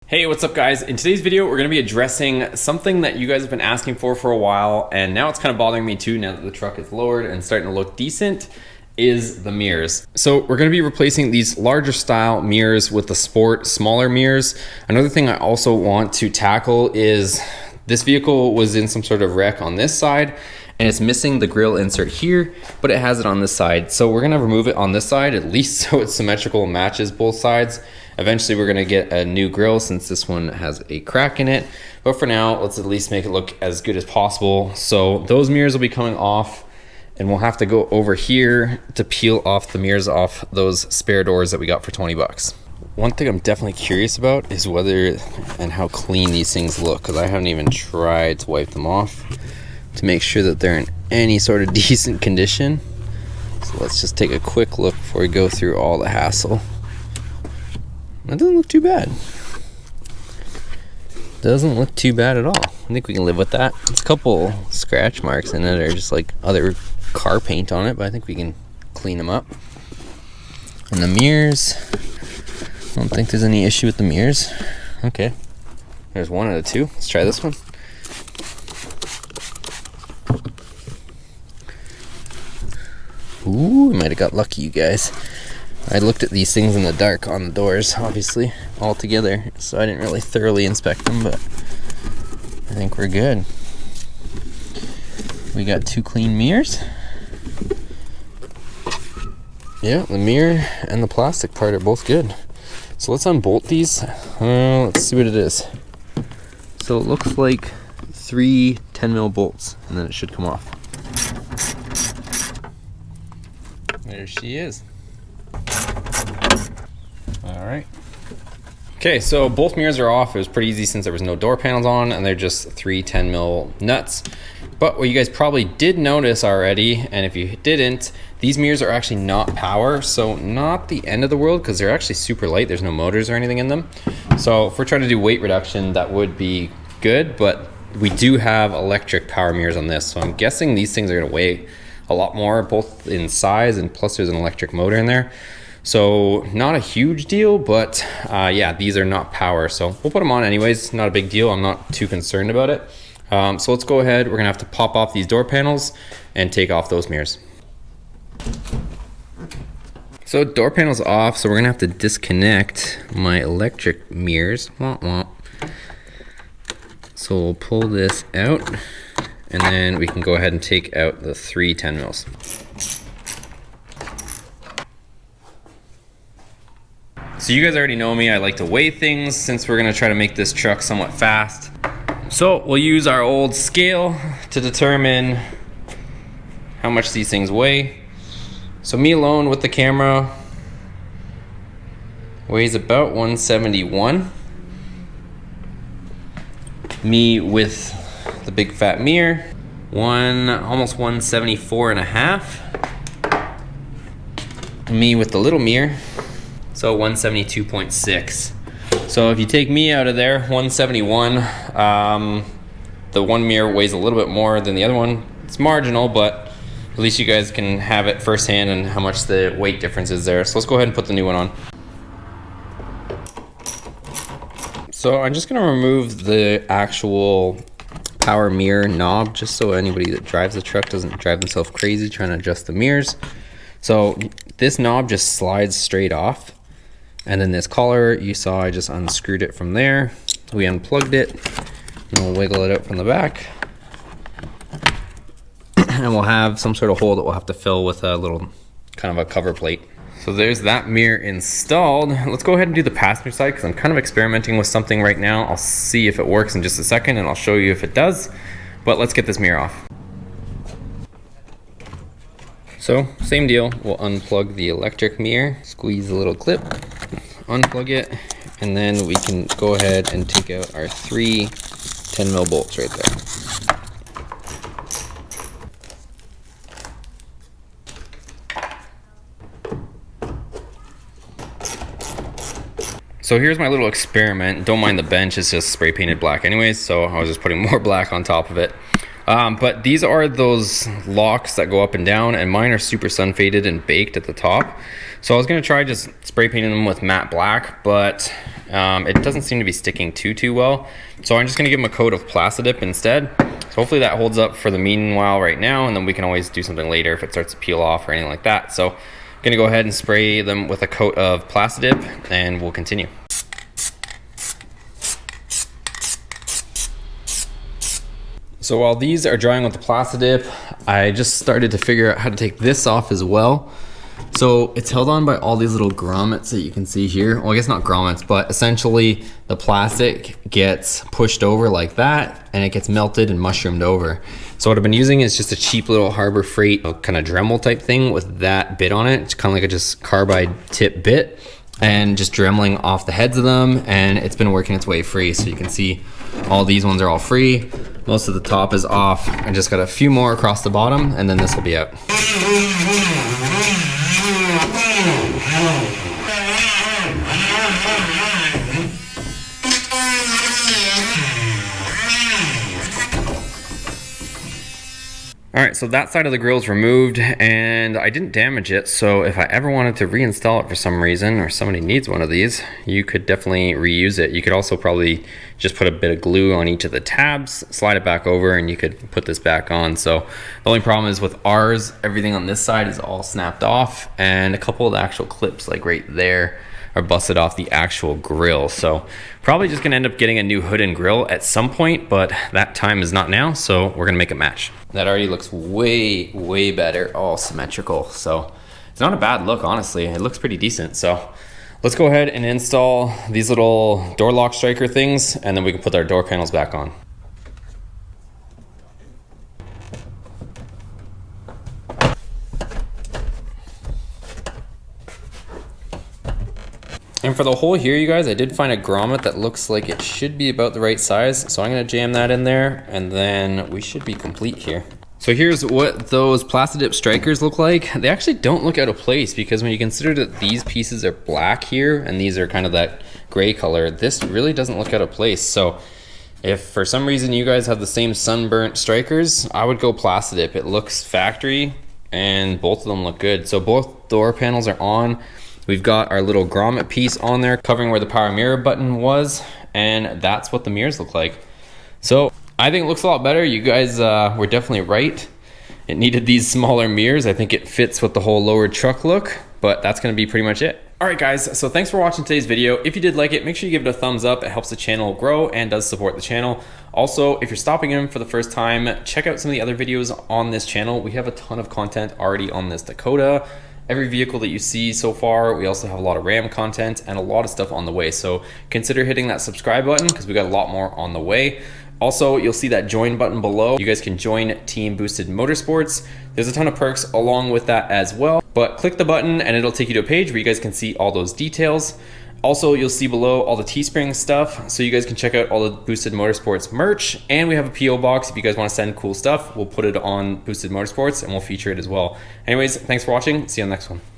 Hey, what's up guys? In today's video, we're gonna be addressing something that you guys have been asking for a while, and now it's kind of bothering me too now that the truck is lowered and starting to look decent, is the mirrors. So we're gonna be replacing these larger style mirrors with the sport smaller mirrors. Another thing I also want to tackle is this vehicle was in some sort of wreck on this side, and it's missing the grille insert here, but it has it on this side. So we're gonna remove it on this side, at least so it's symmetrical and matches both sides. Eventually we're gonna get a new grille since this one has a crack in it. But for now, let's at least make it look as good as possible. So those mirrors will be coming off, and we'll have to go over here to peel off the mirrors off those spare doors that we got for 20 bucks. One thing I'm definitely curious about is whether and how clean these things look, because I haven't even tried to wipe them off to make sure that they're in any sort of decent condition. So let's just take a quick look before we go through all the hassle. That doesn't look too bad. Doesn't look too bad at all. I think we can live with that. There's a couple scratch marks in it, or just like other car paint on it, but I think we can clean them up. And the mirrors, I don't think there's any issue with the mirrors. Okay, there's one out of two. Let's try this one. Ooh, we might have got lucky, you guys. I looked at these things in the dark on the doors, obviously, all together, so I didn't really thoroughly inspect them, but I think we're good. We got two clean mirrors. Yeah, the mirror and the plastic part are both good. So let's unbolt these. Let's see what it is. So it looks like 3 10mm bolts, and then it should come off. There she is. All right. Okay, so both mirrors are off. It was pretty easy since there was no door panels on, and they're just 3 10mm nuts. But what you guys probably did notice already, and if you didn't, these mirrors are actually not power, so not the end of the world because they're actually super light. There's no motors or anything in them. So if we're trying to do weight reduction, that would be good, but we do have electric power mirrors on this, so I'm guessing these things are gonna weigh a lot more, both in size and plus there's an electric motor in there. So not a huge deal, but yeah, these are not power. So we'll put them on anyways, not a big deal. I'm not too concerned about it. So let's go ahead. We're gonna have to pop off these door panels and take off those mirrors. So door panels off, so we're gonna have to disconnect my electric mirrors. Womp womp. So we'll pull this out, and then we can go ahead and take out the 3 10mm. So you guys already know me, I like to weigh things since we're gonna try to make this truck somewhat fast. So we'll use our old scale to determine how much these things weigh. So me alone with the camera weighs about 171. Me with the big fat mirror, almost 174 and a half. Me with the little mirror, so 172.6. So if you take me out of there, 171, the one mirror weighs a little bit more than the other one. It's marginal, but at least you guys can have it firsthand and how much the weight difference is there. So let's go ahead and put the new one on. So I'm just gonna remove the actual power mirror knob, just so anybody that drives the truck doesn't drive themselves crazy trying to adjust the mirrors. So this knob just slides straight off. And then this collar, you saw I just unscrewed it from there. We unplugged it, and we'll wiggle it out from the back. And we'll have some sort of hole that we'll have to fill with a little kind of a cover plate. So there's that mirror installed. Let's go ahead and do the passenger side because I'm kind of experimenting with something right now. I'll see if it works in just a second, and I'll show you if it does. But let's get this mirror off. So same deal, we'll unplug the electric mirror, squeeze the little clip, unplug it, and then we can go ahead and take out our 3 10mm bolts right there. So here's my little experiment. Don't mind the bench, it's just spray painted black anyways, so I was just putting more black on top of it. But these are those locks that go up and down, and mine are super sun faded and baked at the top. So I was gonna try just spray painting them with matte black, but it doesn't seem to be sticking too well. So I'm just gonna give them a coat of plasti instead. So hopefully that holds up for the meanwhile right now, and then we can always do something later if it starts to peel off or anything like that. So I'm gonna go ahead and spray them with a coat of plasti and we'll continue. So while these are drying with the plasti, I just started to figure out how to take this off as well. So it's held on by all these little grommets that you can see here. Well, I guess not grommets, but essentially the plastic gets pushed over like that and it gets melted and mushroomed over. So what I've been using is just a cheap little Harbor Freight kind of Dremel type thing with that bit on it. It's kind of like a just carbide tip bit, and just dremeling off the heads of them, and it's been working its way free. So you can see all these ones are all free. Most of the top is off. I just got a few more across the bottom, and then this will be out. All right, so that side of the grill is removed and I didn't damage it. So if I ever wanted to reinstall it for some reason, or somebody needs one of these, you could definitely reuse it. You could also probably just put a bit of glue on each of the tabs, slide it back over, and you could put this back on. So the only problem is with ours, everything on this side is all snapped off, and a couple of the actual clips, like right there, are busted off the actual grill. So probably just gonna end up getting a new hood and grill at some point, but that time is not now, so we're gonna make it match. That already looks way better, all symmetrical. So it's not a bad look, honestly. It looks pretty decent. So let's go ahead and install these little door lock striker things, and then we can put our door panels back on. And for the hole here, you guys, I did find a grommet that looks like it should be about the right size. So I'm gonna jam that in there, and then we should be complete here. So here's what those plasti strikers look like. They actually don't look out of place, because when you consider that these pieces are black here and these are kind of that gray color, this really doesn't look out of place. So if for some reason you guys have the same sunburnt strikers, I would go plasti. It looks factory and both of them look good. So both door panels are on. We've got our little grommet piece on there covering where the power mirror button was, and that's what the mirrors look like. So I think it looks a lot better. You guys were definitely right. It needed these smaller mirrors. I think it fits with the whole lowered truck look, but that's gonna be pretty much it. All right guys, so thanks for watching today's video. If you did like it, make sure you give it a thumbs up. It helps the channel grow and does support the channel. Also, if you're stopping in for the first time, check out some of the other videos on this channel. We have a ton of content already on this Dakota. Every vehicle that you see so far, we also have a lot of Ram content and a lot of stuff on the way. So consider hitting that subscribe button, because we got a lot more on the way. Also, you'll see that join button below. You guys can join Team Boosted Motorsports. There's a ton of perks along with that as well. But click the button and it'll take you to a page where you guys can see all those details. Also, you'll see below all the Teespring stuff, so you guys can check out all the Boosted Motorsports merch. And we have a PO box if you guys want to send cool stuff. We'll put it on Boosted Motorsports and we'll feature it as well. Anyways, thanks for watching. See you on the next one.